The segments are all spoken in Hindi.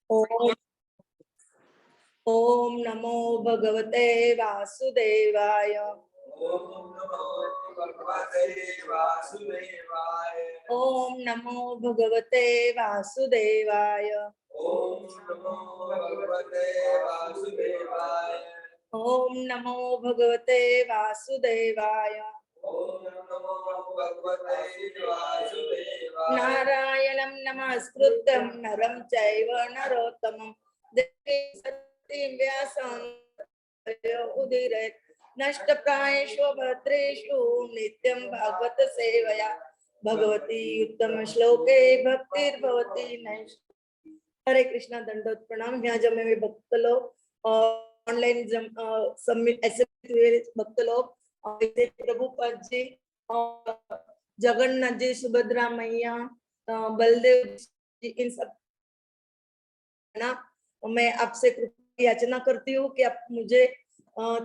ओम ओम नमो भगवते वासुदेवाय। ओम नमो भगवते वासुदेवाय। ओम नमो भगवते वासुदेवाय। ओम नमो भगवते वासुदेवाय। ओम नमो भगवते वासुदेवाय। ओम नमो भगवते वासुदेवाय। नारायणं नमस्कृत्यं नरं चैव नरोत्तमं देवीं सरस्वतीं व्यासं ततो उदीरयेत्। नष्टप्रायेषु भद्रेषु नित्यं भागवत सेवया भगवती उत्तम श्लोके भक्तिर्भवती नैष्ठिकी। हरे कृष्णा, दंडोत प्रणाम। यहाँ जमे हुए भक्त लोग ऑनलाइन सबमिट ऐसे हुए भक्त लोग, प्रभुपाद जी और जगन्नाथ जी, सुभद्रा मैया, बलदेव जी, इन सब ना मैं आपसे कृपा याचना करती हूँ कि आप मुझे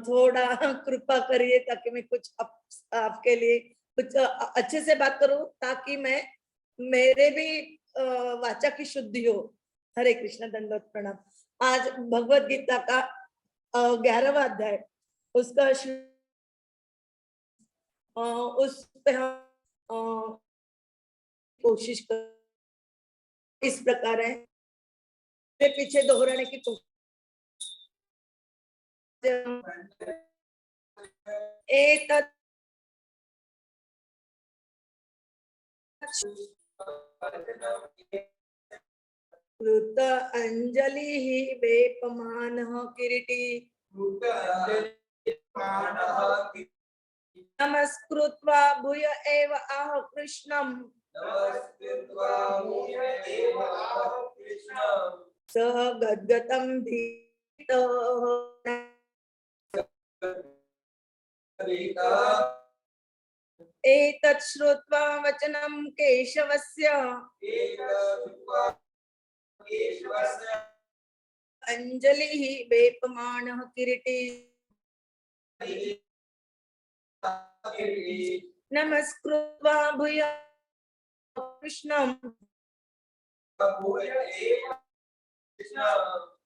थोड़ा कृपा करिए ताकि मैं कुछ आपके लिए कुछ अच्छे से बात करूं, ताकि मैं मेरे भी वाचा की शुद्धि हो। हरे कृष्ण, दंडवत प्रणाम। आज भगवत गीता का 11वां अध्याय, उसका उस पे हम कोशिश कर इस प्रकार है, पीछे दोहराने की कोशिश। एतत् कृत अंजलिः वेपमानः किरीटी नमस्कृत्वा भूय एव आह कृष्णं स गद्गतं भीतः। एतत् श्रुत्वा वचनं केशवस्य अंजलिः वेपमानः किरीटी नमस्कृत्वा भूय कृष्णं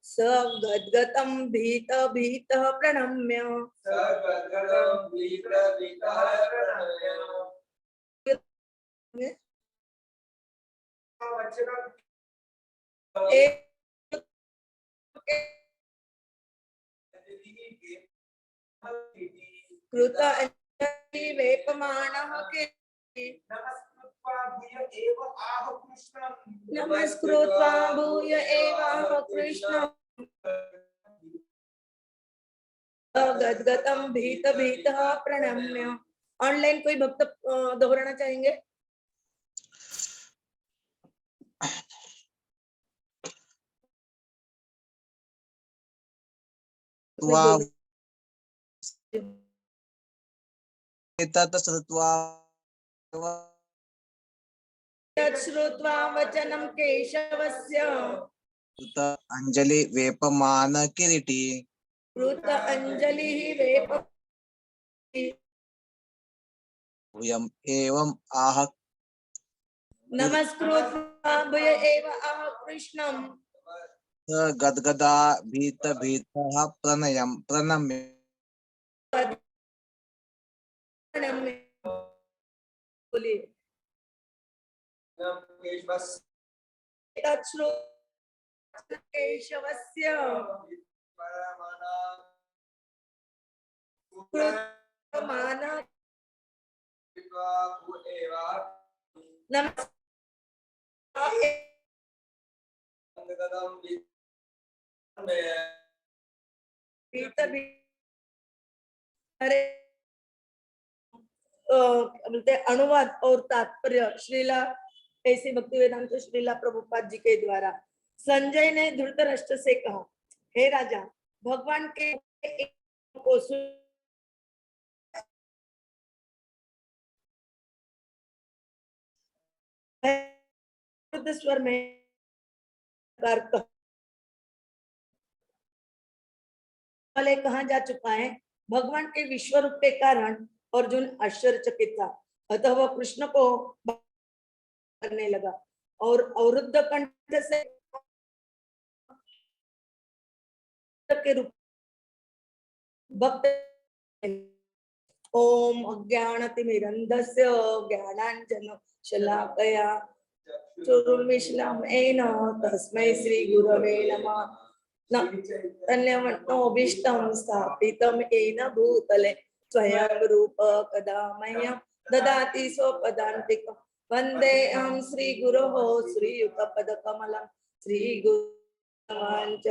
स गद्गतं भीतः प्रणम्य। कृत अंजलि वेपमानः किरीटी नमस्कृत्वा भूय एवाह कृष्णं गद्गतं भीतः प्रणम्य। ऑनलाइन कोई भक्त दोहराना चाहेंगे? श्रुत्वा वचनं केशवस्य अंजलि वेपमान किरीटी कृत अंजलिः वयम् एवम् आह नमस्कृत्वा भूय एव आह कृष्णं गद्गदा भीतः प्रणम्य। बोलिए। केशवस्य हरे बोलते अनुवाद और तात्पर्य श्रीला ऐसे भक्ति वेदांत श्रीला प्रभुपाद जी के द्वारा। संजय ने धृतराष्ट्र से कहा, हे राजा, भगवान के स्वर में वाले कहा जा चुका है। भगवान के विश्व रूप के कारण अर्जुन आश्चर्यचकित था, अतः वह कृष्ण को करने लगा और अवरुद्ध कंठ से के रूप भक्त ओम अज्ञानतिमिरन्धस्य ज्ञानाञ्जन शलाकया चक्षुरुन्मीलितं तस्मै श्री गुरवे नमः तन्यमनोभीष्टं स्थापितं येन भूतले स्वयं रूप कदा मह्यं ददाति स्वपदान्तिकं वन्देऽहं श्रीगुरोः श्रीयुतपदकमलं श्रीगुरुवाञ्च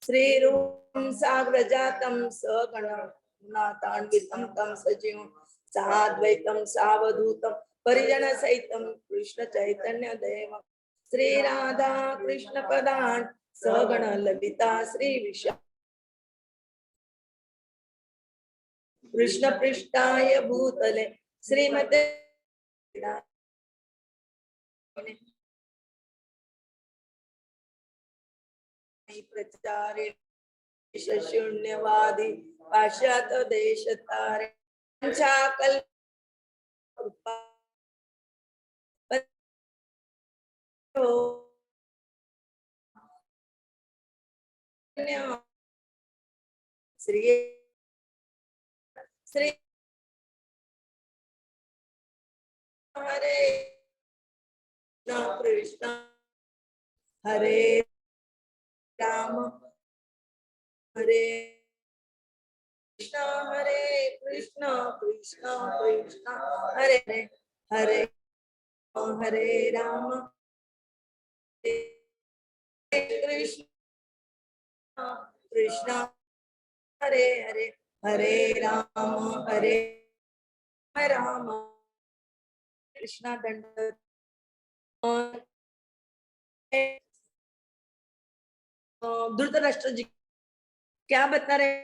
श्रीरूपं साग्रजातं सगणनाथान्वितं तं सजीवं साद्वैतं सावधूतं परिजन सहितं कृष्ण चैतन्य देव श्री राधा कृष्ण पदान् सगण ललिता श्री विशा कृष्ण पृष्ठाय भूतले श्रीमते प्रचारे शून्यवादी पाश्चात देश तारे चाकल श्री श्री हरे कृष्ण हरे राम हरे कृष्ण हरे कृष्ण कृष्ण कृष्ण हरे हरे हरे राम कृष्ण कृष्ण हरे हरे हरे राम कृष्णा दंड धृतराष्ट्र जी क्या बता रहे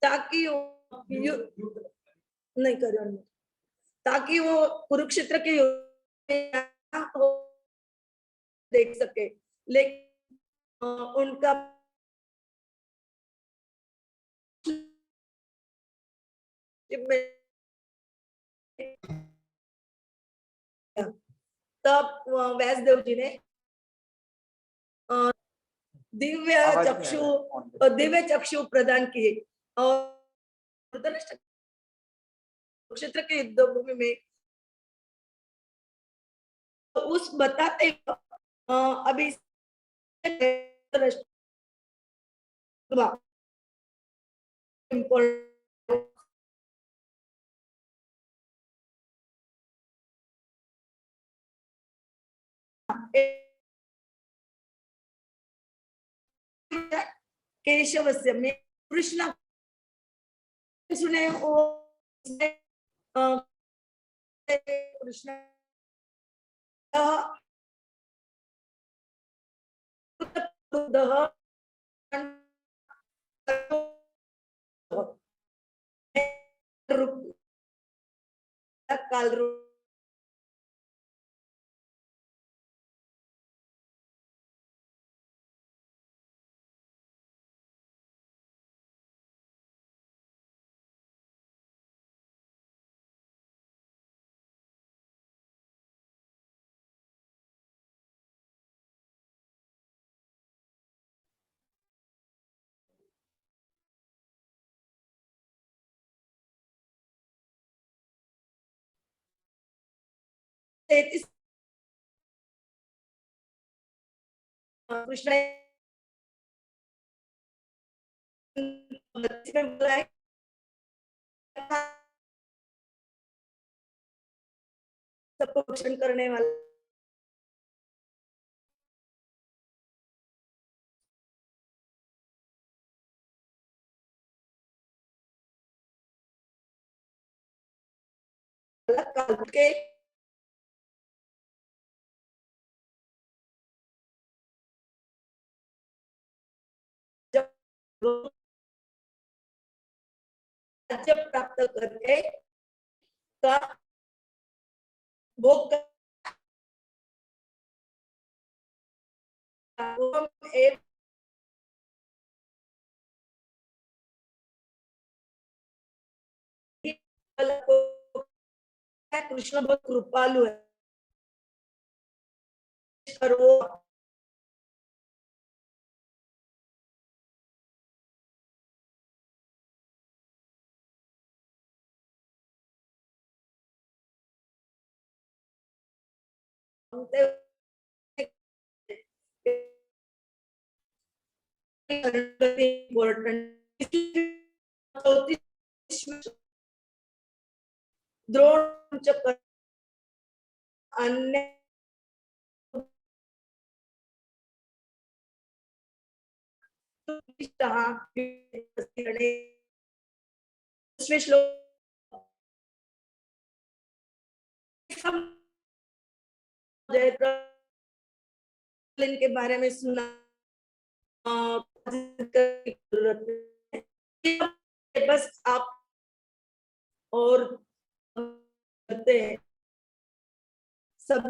ताकि नहीं करो ताकि वो कुरुक्षेत्र के देख सके लेकिन उनका तब व्यासदेव जी ने दिव्य चक्षु प्रदान किए और कुरुक्षेत्र के युद्ध भूमि में उस बताते अभी केशवस्य में कृष्ण सुने वो कृष्ण काल कृष्ण सबको पोषण करने वाला के जब राज्य प्राप्त करके का भोग एक कृष्ण बहुत कृपालु है, वो द्रोण चक्र अन्य श्लोक इनके बारे में सुना बस आप और करते हैं सब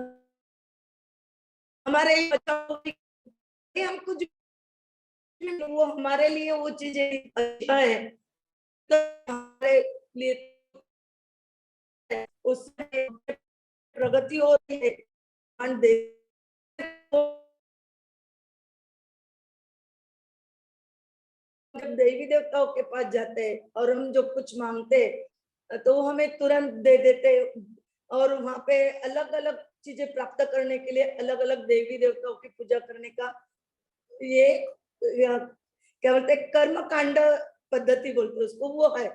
हमारे हम कुछ वो हमारे लिए वो चीजें अच्छा है तो हमारे लिए उससे प्रगति हो रही है जब देवी देवताओं के पास जाते हैं और हम जो कुछ मांगते तो वो हमें तुरंत दे देते, और वहां पे अलग अलग चीजें प्राप्त करने के लिए अलग अलग देवी देवताओं की पूजा करने का ये क्या बोलते कर्म कांड पद्धति बोलते उसको, वो है।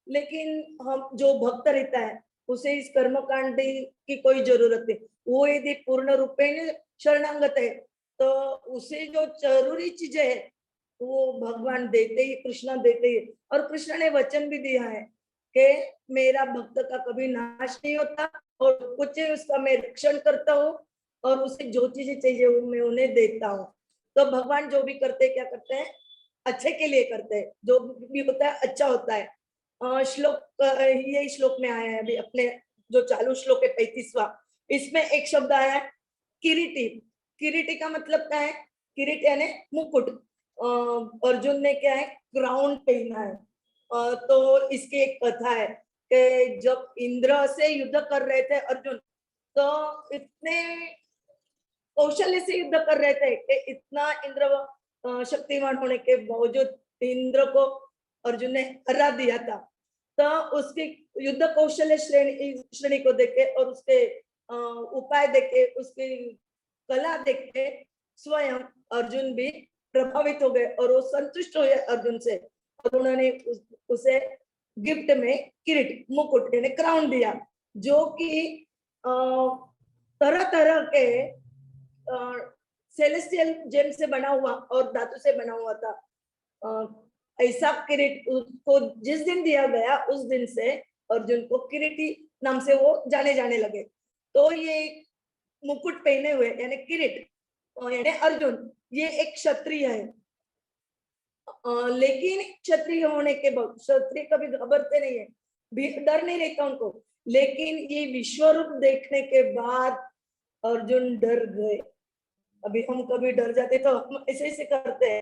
लेकिन हम जो भक्त रहता है उसे इस कर्म कांड की कोई जरूरत नहीं, वो यदि पूर्ण रूपेण शरणागत है तो उसे जो जरूरी चीजें है वो भगवान देते ही, कृष्ण देते ही। और कृष्ण ने वचन भी दिया है कि मेरा भक्त का कभी नाश नहीं होता और कुछ उसका मैं रक्षण करता हूँ और उसे जो चीजें चाहिए वो मैं उन्हें देता हूँ। तो भगवान जो भी करते क्या करते हैं अच्छे के लिए करते हैं, जो भी होता है अच्छा होता है। श्लोक ये श्लोक में आया है अभी अपने जो चालू श्लोक है 35वां, इसमें एक शब्द आया है किरीटी। किरीटी का मतलब क्या है? किरीट यानी मुकुट। अर्जुन ने क्या है क्राउन पहना है। तो इसकी एक कथा है कि जब इंद्र से युद्ध कर रहे थे अर्जुन, तो इतने कौशल्य से युद्ध कर रहे थे कि इतना इंद्र शक्तिमान होने के बावजूद इंद्र को अर्जुन ने हरा दिया था। तो उसकी युद्ध कौशल्य श्रेणी को देखे और उसके उपाय देखे, उसकी कला देखे स्वयं अर्जुन भी प्रभावित हो गए और वो संतुष्ट हुए अर्जुन से, और उन्होंने उसे गिफ्ट में किरीट मुकुट यानी क्राउन दिया, जो कि तरह तरह के सेलेस्टियल जेम से बना हुआ और धातु से बना हुआ था। ऐसा किरीट उसको जिस दिन दिया गया उस दिन से अर्जुन को किरीटी नाम से वो जाने लगे। तो ये मुकुट पहने हुए यानी किरीट यानी अर्जुन ये एक क्षत्रिय है। लेकिन क्षत्रिय होने के बाद क्षत्रिय कभी घबरते नहीं है, डर नहीं रहता उनको, लेकिन ये विश्व रूप देखने के बाद अर्जुन डर गए। अभी हम कभी डर जाते तो हम ऐसे ऐसे करते हैं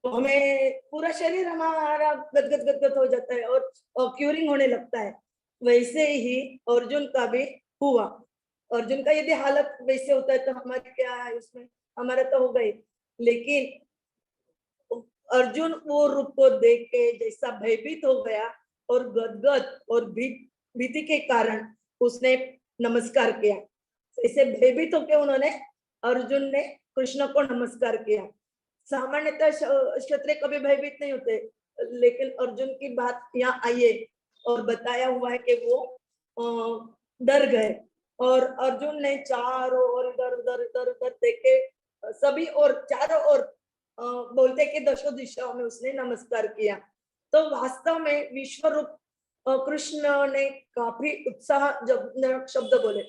तो हमें पूरा शरीर हमारा गदगद गदगद हो जाता है और क्यूरिंग होने लगता है। वैसे ही अर्जुन का भी हुआ। अर्जुन का यदि हालत वैसे होता है तो हमारे क्या है उसमें, हमारा तो हो गई। लेकिन अर्जुन वो रूप को देख के जैसा भयभीत हो गया और गदगद और भीति के कारण उसने नमस्कार किया। ऐसे भयभीत होकर उन्होंने अर्जुन ने कृष्ण को नमस्कार किया। सामान्यतः क्षत्रिय कभी भयभीत नहीं होते, लेकिन अर्जुन की बात यहाँ आई है और बताया हुआ है कि वो डर गए और अर्जुन ने चारों ओर इधर उधर इधर उधर देखे, सभी और चारों ओर बोलते कि दशों दिशाओं में उसने नमस्कार किया। तो वास्तव में विश्व रूप कृष्ण ने काफी उत्साह जब शब्द बोले,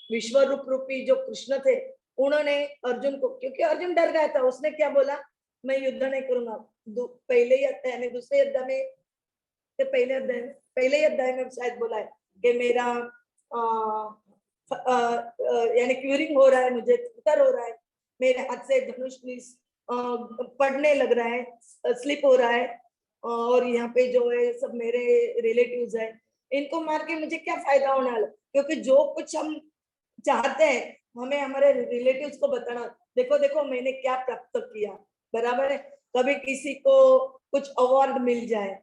विश्व रूप रूपी जो कृष्ण थे उन्होंने अर्जुन को, क्योंकि अर्जुन डर गया था, उसने क्या बोला मैं युद्ध नहीं करूंगा। पहले यानी दूसरे युद्ध में कि पहले ही अध्याय में शायद बोला है कि मेरा यानी क्यूरिंग हो रहा है, मुझे उतर हो रहा है, मेरे हाथ से धनुष पड़ने लग रहा है, स्लिप हो रहा है, और यहाँ पे जो है सब मेरे रिलेटिव्स है, इनको मार के मुझे क्या फायदा होने वाला, क्योंकि जो कुछ हम चाहते हैं हमें हमारे रिलेटिव्स को बताना, देखो देखो मैंने क्या प्राप्त किया, बराबर है। कभी किसी को कुछ अवार्ड मिल जाए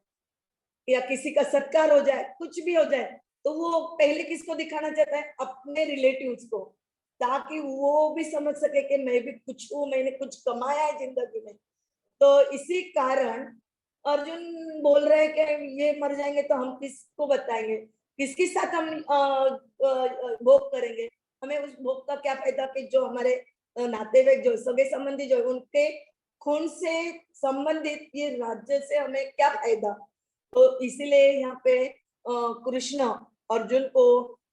या किसी का सत्कार हो जाए, कुछ भी हो जाए, तो वो पहले किसको दिखाना चाहता है, अपने रिलेटिव्स को, ताकि वो भी समझ सके कि मैं भी कुछ हूँ, मैंने कुछ कमाया है जिंदगी में। तो इसी कारण अर्जुन बोल रहे हैं कि ये मर जाएंगे तो हम किसको बताएंगे, किसके साथ हम भोग करेंगे, हमें उस भोग का क्या फायदा कि जो हमारे नातेवाईक जो सगे संबंधी जो उनके खून से संबंधित ये राज्य से हमें क्या फायदा। तो इसीलिए यहाँ पे कृष्ण अर्जुन को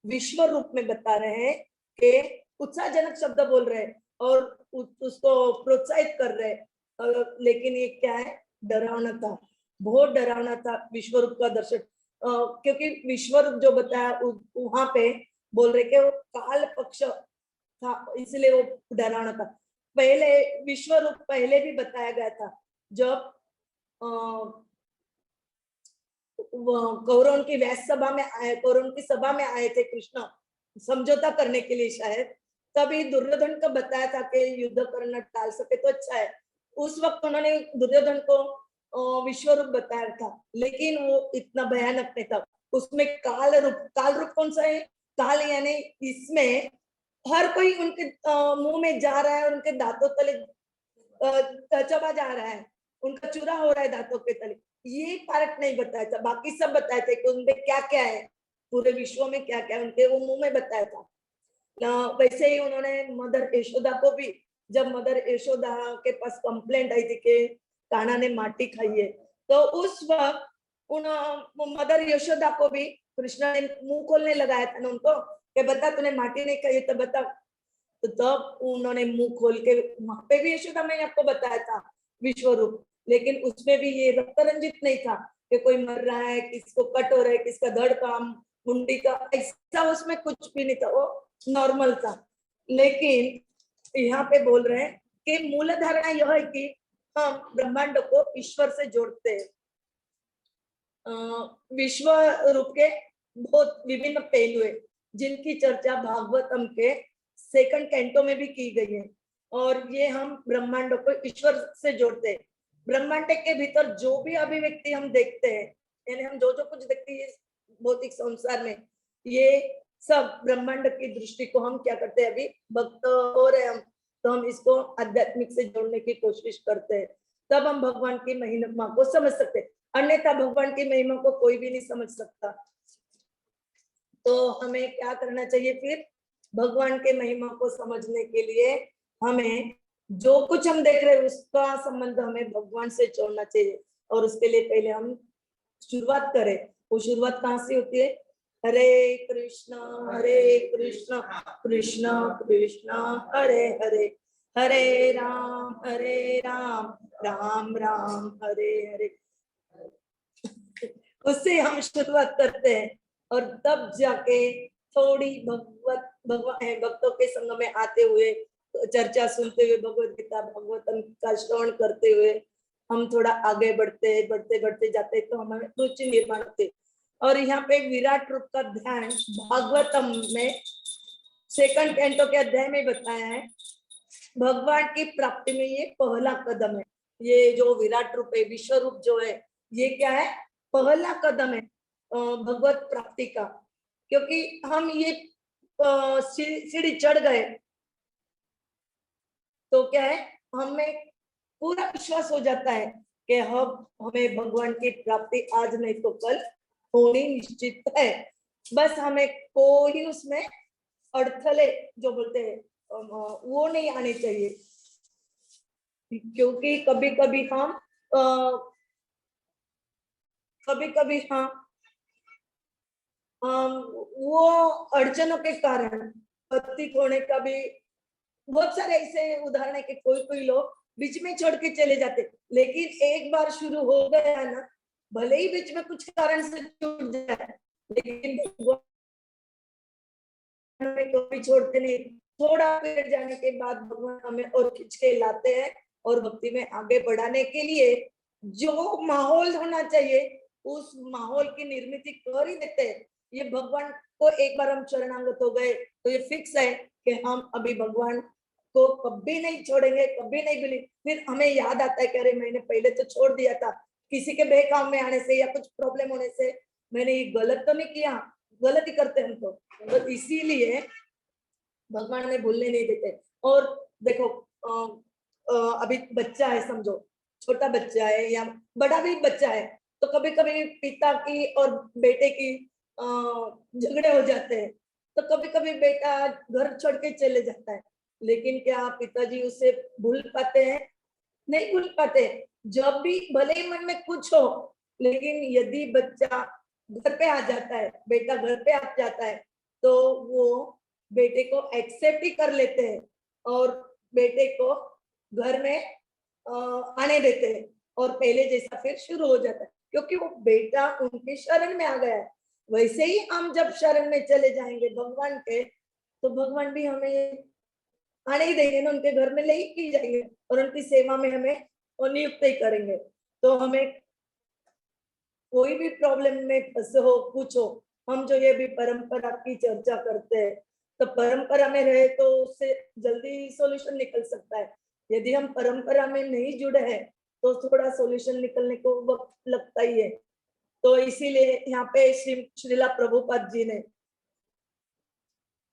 विश्व रूप में बता रहे हैं कि उत्साहजनक शब्द बोल रहे हैं और उसको प्रोत्साहित कर रहे हैं, लेकिन ये क्या है, डरावना था, बहुत डरावना था विश्व रूप का दर्शन, क्योंकि विश्व रूप जो बताया वहां पे बोल रहे कि वो काल पक्ष था, इसलिए वो डरावना था। पहले विश्व रूप पहले भी बताया गया था, जब कौरव की व्यास सभा में आए, कौरव की सभा में आए थे कृष्ण समझौता करने के लिए शायद, तभी दुर्योधन को बताया था कि युद्ध करना टाल सके तो अच्छा है। उस वक्त उन्होंने दुर्योधन को विश्व रूप बताया था, लेकिन वो इतना भयानक नहीं था। उसमें काल रूप कौन सा है, काल यानी इसमें हर कोई उनके मुंह में जा रहा है, उनके दांतों तले चबा जा रहा है, उनका चूरा हो रहा है दांतों के तले, ये पार्ट नहीं बताया था, बाकी सब बताए थे कि उनमें क्या क्या है, पूरे विश्व में क्या क्या उनके वो मुंह में बताया था। वैसे ही उन्होंने मदर यशोदा को भी, जब मदर यशोदा के पास कंप्लेंट आई थी कि कान्हा ने माटी खाई है, तो उस वक्त मदर यशोदा को भी कृष्ण ने मुंह खोलने लगाया था ना उनको कि बता तूने माटी नहीं खाई तो बता, तो तब उन्होंने मुंह खोल के, वहां पे भी यशोदा मैंने आपको बताया था विश्व रूप, लेकिन उसमें भी ये रक्त रंजित नहीं था कि कोई मर रहा है, किसको कट हो रहा है, किसका धड़ का मुंडी का, ऐसा उसमें कुछ भी नहीं था, वो नॉर्मल था। लेकिन यहाँ पे बोल रहे हैं कि मूल धारणा यह है कि हम ब्रह्मांड को ईश्वर से जोड़ते हैं। विश्व रूप के बहुत विभिन्न पहलू है जिनकी चर्चा भागवतम के सेकंड कैंटो में भी की गई है, और ये हम ब्रह्मांड को ईश्वर से जोड़ते हैं। ब्रह्मांड के भीतर जो भी अभिव्यक्ति हम देखते हैं, यानी हम जो जो कुछ देखते हैं भौतिक संसार में, ये सब ब्रह्मांड की दृष्टि को हम क्या करते हैं, अभी भक्त हो रहे हम, तो हम इसको आध्यात्मिक से जोड़ने की कोशिश करते हैं, तब हम भगवान की महिमा को समझ सकते हैं, अन्यथा भगवान की महिमा को कोई भी नहीं समझ सकता। तो हमें क्या करना चाहिए फिर, भगवान के महिमा को समझने के लिए हमें जो कुछ हम देख रहे हैं उसका संबंध हमें भगवान से जोड़ना चाहिए, और उसके लिए पहले हम शुरुआत करें। वो शुरुआत कहाँ से होती है, हरे कृष्ण कृष्ण कृष्ण हरे हरे, हरे राम राम राम हरे हरे, उससे हम शुरुआत करते हैं, और तब जाके थोड़ी भक्तों के संग में आते हुए, चर्चा सुनते हुए, भगवत गीता भागवतम का श्रवण करते हुए हम थोड़ा आगे बढ़ते जाते, तो हमारे रुचि निर्माण होते। और यहाँ पे विराट रूप का ध्यान भागवतम में सेकंड कैंटो के अध्याय में बताया है। भगवान की प्राप्ति में ये पहला कदम है, ये जो विराट रूप है, विश्व रूप जो है, ये क्या है, पहला कदम है भगवत प्राप्ति का। क्योंकि हम ये सीढ़ी चढ़ गए तो क्या है, हमें पूरा विश्वास हो जाता है कि हमें भगवान की प्राप्ति आज नहीं तो कल होनी निश्चित है। बस हमें कोई उसमें अड़थले जो बोलते हैं वो नहीं आने चाहिए, क्योंकि कभी कभी हम वो अड़चनों के कारण पतित होने का भी बहुत सारे ऐसे उदाहरण है कि कोई लोग बीच में छोड़ के चले जाते, लेकिन एक बार शुरू हो गया ना, भले ही बीच में कुछ कारण से छूट जाए, लेकिन भगवान हमें कभी छोड़ते नहीं। थोड़ा पीरियड जाने के बाद भगवान हमें और खींच के लाते हैं और भक्ति में आगे बढ़ाने के लिए जो माहौल होना चाहिए उस माहौल की निर्मित कर ही देते हैं। ये भगवान को एक बार हम शरणागत हो गए तो ये फिक्स है कि हम अभी भगवान को कभी नहीं छोड़ेंगे, कभी नहीं भूलेंगे। फिर हमें याद आता है कि अरे मैंने पहले तो छोड़ दिया था, किसी के बेकाम में आने से या कुछ प्रॉब्लम होने से मैंने ये गलत तो नहीं किया। गलत ही करते हैं तो इसीलिए भगवान हमें भूलने नहीं देते। और देखो अभी बच्चा है, समझो छोटा बच्चा है या बड़ा भी बच्चा है, तो कभी कभी पिता की और बेटे की झगड़े हो जाते हैं, तो कभी कभी बेटा घर छोड़ के चले जाता है, लेकिन क्या पिताजी उसे भूल पाते हैं? नहीं भूल पाते। जब भी भले ही मन में कुछ हो, लेकिन यदि बच्चा घर पे आ जाता है, बेटा घर पे आ जाता है, तो वो बेटे को एक्सेप्ट ही कर लेते हैं और बेटे को घर में आने देते हैं और पहले जैसा फिर शुरू हो जाता है, क्योंकि वो बेटा उनके शरण में आ गया है। वैसे ही हम जब शरण में चले जाएंगे भगवान के, तो भगवान भी हमें आने ही देंगे ना, उनके घर में ले ही जाएंगे और उनकी सेवा में हमें नियुक्त ही करेंगे। तो हमें कोई भी प्रॉब्लम में फंसे हो, कुछ हो, हम जो ये भी परंपरा की चर्चा करते हैं, तो परंपरा में रहे तो उससे जल्दी सॉल्यूशन निकल सकता है। यदि हम परंपरा में नहीं जुड़े हैं तो थोड़ा सॉल्यूशन निकलने को वक्त लगता ही है। तो इसीलिए यहाँ पे श्रीला प्रभुपाद जी ने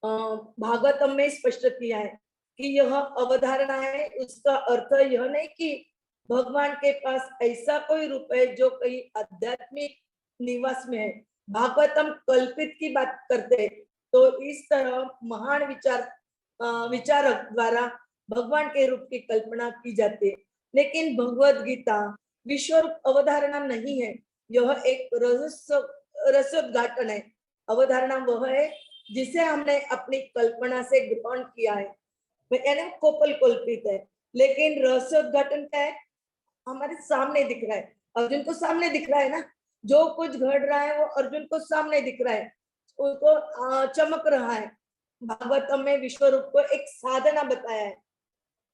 भागवतम में स्पष्ट किया है कि यह अवधारणा है, उसका अर्थ यह नहीं कि भगवान के पास ऐसा कोई रूप है जो कहीं आध्यात्मिक निवास में है। भागवतम कल्पित की बात करते हैं, तो इस तरह महान विचारक द्वारा भगवान के रूप की कल्पना की जाती है। लेकिन भगवद गीता विश्वरूप अवधारणा नहीं है, यह एक रसोद्घाटन है। अवधारणा वह है जिसे हमने अपनी कल्पना से ग्रहण किया है, यानी कोपल कल्पित है। लेकिन रहस्योद्घाटन क्या है? हमारे सामने दिख रहा है, अर्जुन को सामने दिख रहा है ना, जो कुछ घट रहा है वो अर्जुन को सामने दिख रहा है, उसको चमक रहा है। भागवतम में विश्वरूप को एक साधना बताया है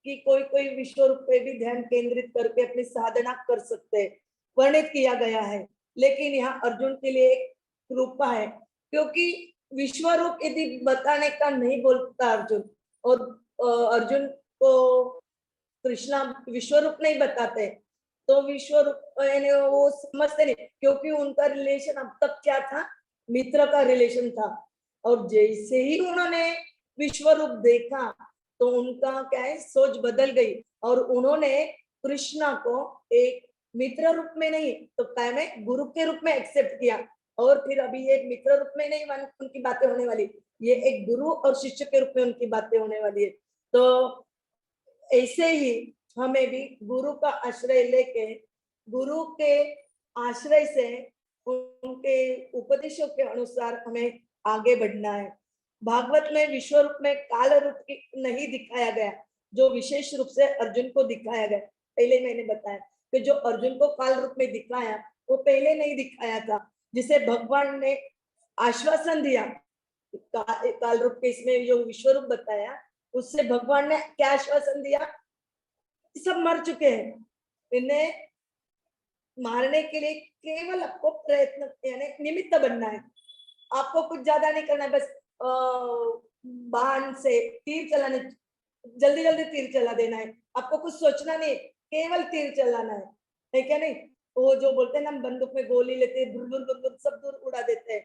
कि कोई कोई विश्वरूप पे भी ध्यान केंद्रित करके अपनी साधना कर सकते हैं, वर्णित किया गया है। लेकिन यहाँ अर्जुन के लिए एक कृपा है, क्योंकि विश्वरूप यदि बताने का नहीं बोलता अर्जुन, और अर्जुन को कृष्णा विश्वरूप नहीं बताते, तो विश्वरूप यानी वो समझते नहीं, क्योंकि उनका रिलेशन अब तक क्या था? मित्र का रिलेशन था। और जैसे ही उन्होंने विश्वरूप देखा तो उनका क्या है, सोच बदल गई और उन्होंने कृष्णा को एक मित्र रूप में नहीं तो क्या में गुरु के रूप में एक्सेप्ट किया। और फिर अभी ये मित्र रूप में नहीं उनकी बातें होने वाली, ये एक गुरु और शिष्य के रूप में उनकी बातें होने वाली है। तो ऐसे ही हमें भी गुरु का आश्रय लेके, गुरु के आश्रय से उनके उपदेशों के अनुसार हमें आगे बढ़ना है। भागवत में विश्व रूप में काल रूप नहीं दिखाया गया, जो विशेष रूप से अर्जुन को दिखाया गया। पहले मैंने बताया कि जो अर्जुन को काल रूप में दिखाया वो पहले नहीं दिखाया था, जिसे भगवान ने आश्वासन दिया। काल रूप के इसमें जो विश्व रूप बताया उससे भगवान ने क्या आश्वासन दिया? सब मर चुके हैं, इन्हें मारने के लिए केवल आपको प्रयत्न यानी निमित्त बनना है। आपको कुछ ज्यादा नहीं करना है, बस बाण से तीर चलाने, जल्दी जल्दी तीर चला देना है, आपको कुछ सोचना नहीं, केवल तीर चलाना है क्या नहीं? वो जो बोलते हैं ना, बंदूक में गोली लेते हैं, दूर दूर दूर सब दूर उड़ा देते हैं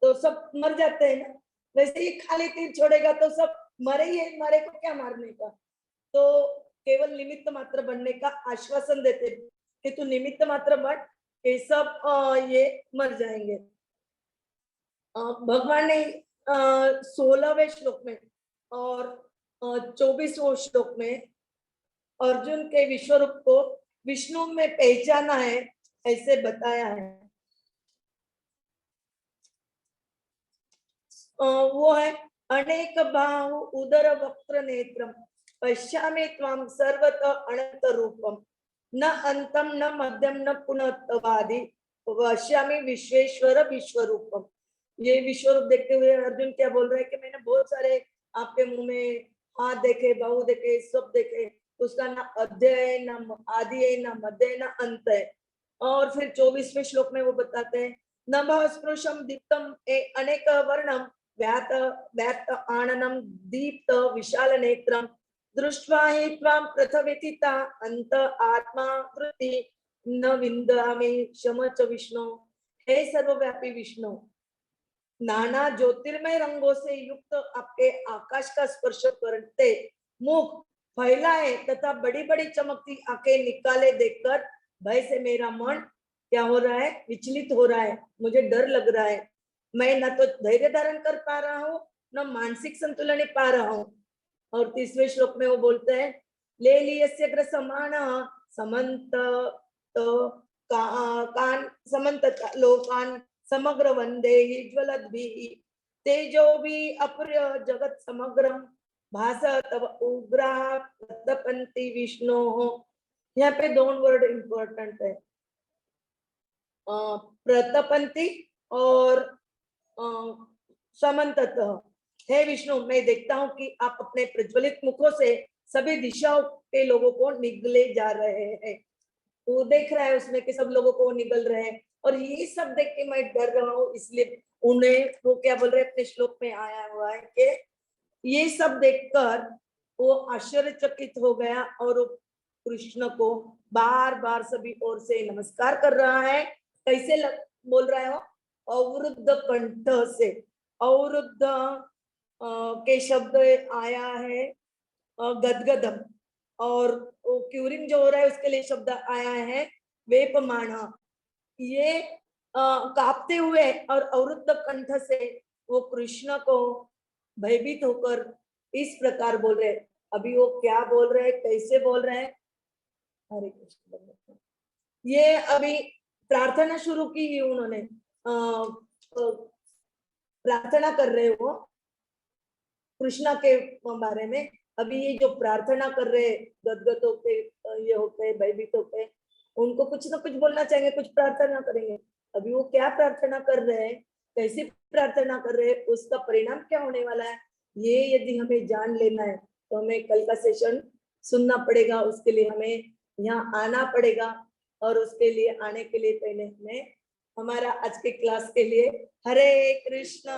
तो सब मर जाते हैं ना, वैसे ही खाली तीर छोड़ेगा तो सब मरे ही है, मरे को क्या मारने का। तो केवल निमित्त मात्र बनने का आश्वासन देते कि तू निमित्त मात्र बन, ये सब ये मर जाएंगे। भगवान ने 16वें श्लोक में और 24वें श्लोक में अर्जुन के विश्वरूप को विष्णु में पहचाना है, ऐसे बताया है। वो है अनेक बाहु उदर वक्त्र नेत्रम पश्यामि त्वां सर्वतः अनंत रूपम न अंतम न मध्यम न पुनःवादि वश्यामि विश्वेश्वर विश्वरूपम। ये विश्वरूप देखते हुए अर्जुन क्या बोल रहे हैं कि मैंने बहुत सारे आपके मुंह में हाथ देखे, बाहु देखे, सब देखे, उसका ना अध्यय है, ना आदि है, ना मध्य है, ना अंत है। और फिर 24वें श्लोक में वो बताते हैं नभः स्पृशम दीप्तम अनेक वर्णम व्यात व्याप्त आननम दीप्त विशाल नेत्रम दृष्ट्वा हि त्वां प्रथवितिता अंत आत्मा कृति न विंदामि शम च विष्णु। हे सर्वव्यापी विष्णु, नाना ज्योतिर्मय रंगों से युक्त आपके आकाश का स्पर्श करते मुख फैलाए तथा बड़ी बड़ी चमकती आंखें निकाले देखकर भय से मेरा मन क्या हो रहा है, विचलित हो रहा है, मुझे डर लग रहा है। मैं न तो धैर्य धारण कर पा रहा हूँ, न मानसिक संतुलन पा रहा हूँ। और 30वें श्लोक में वो बोलते हैं ले लियस्य ग्र समान समंत कान समंत लोकान समग्र वंदे ज्वलद्भिः तेजो भी अप्रिय जगत समग्रम भास तव उग्रा प्रतपन्ति विष्णु। यहाँ पे 2 वर्ड इंपॉर्टेंट है, प्रतपन्ति और समन्ततः। हे विष्णु, मैं देखता हूँ कि आप अपने प्रज्वलित मुखों से सभी दिशाओं के लोगों को निगले जा रहे हैं। वो देख रहा है उसमें कि सब लोगों को निगल रहे हैं, और ये सब देख के मैं डर रहा हूँ। इसलिए उन्हें वो क्या बोल रहे हैं अपने श्लोक में आया हुआ है कि ये सब देखकर वो आश्चर्यचकित हो गया और वो कृष्ण को बार बार सभी ओर से नमस्कार कर रहा है। कैसे बोल रहा है वो, अवरुद्ध कंठ से। अवरुद्ध के शब्द आया है गदगदम, और क्यूरिंग जो हो रहा है उसके लिए शब्द आया है वेपमाना। ये कांपते हुए और अवरुद्ध कंठ से वो कृष्ण को भयभीत होकर इस प्रकार बोल रहे। अभी वो क्या बोल रहे हैं, कैसे बोल रहे हैं, हरे कृष्ण। ये अभी प्रार्थना शुरू की उन्होंने, प्रार्थना कर रहे हो कृष्णा के बारे में। अभी ये जो प्रार्थना कर रहे गदगद होके, ये होके भयभीत होके, उनको कुछ ना कुछ बोलना चाहेंगे, कुछ प्रार्थना करेंगे। अभी वो क्या प्रार्थना कर रहे हैं, कैसी प्रार्थना कर रहे हैं, उसका परिणाम क्या होने वाला है, ये यदि हमें जान लेना है तो हमें कल का सेशन सुनना पड़ेगा। उसके लिए हमें यहाँ आना पड़ेगा, और उसके लिए आने के लिए पहले हमें हमारा आज के क्लास के लिए हरे कृष्णा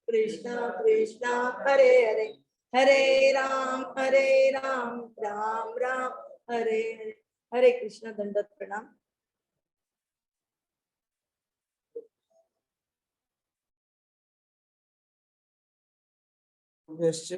कृष्ण कृष्ण हरे हरे, हरे राम राम राम हरे हरे। हरे कृष्ण, दंडवत प्रणाम। वैश्य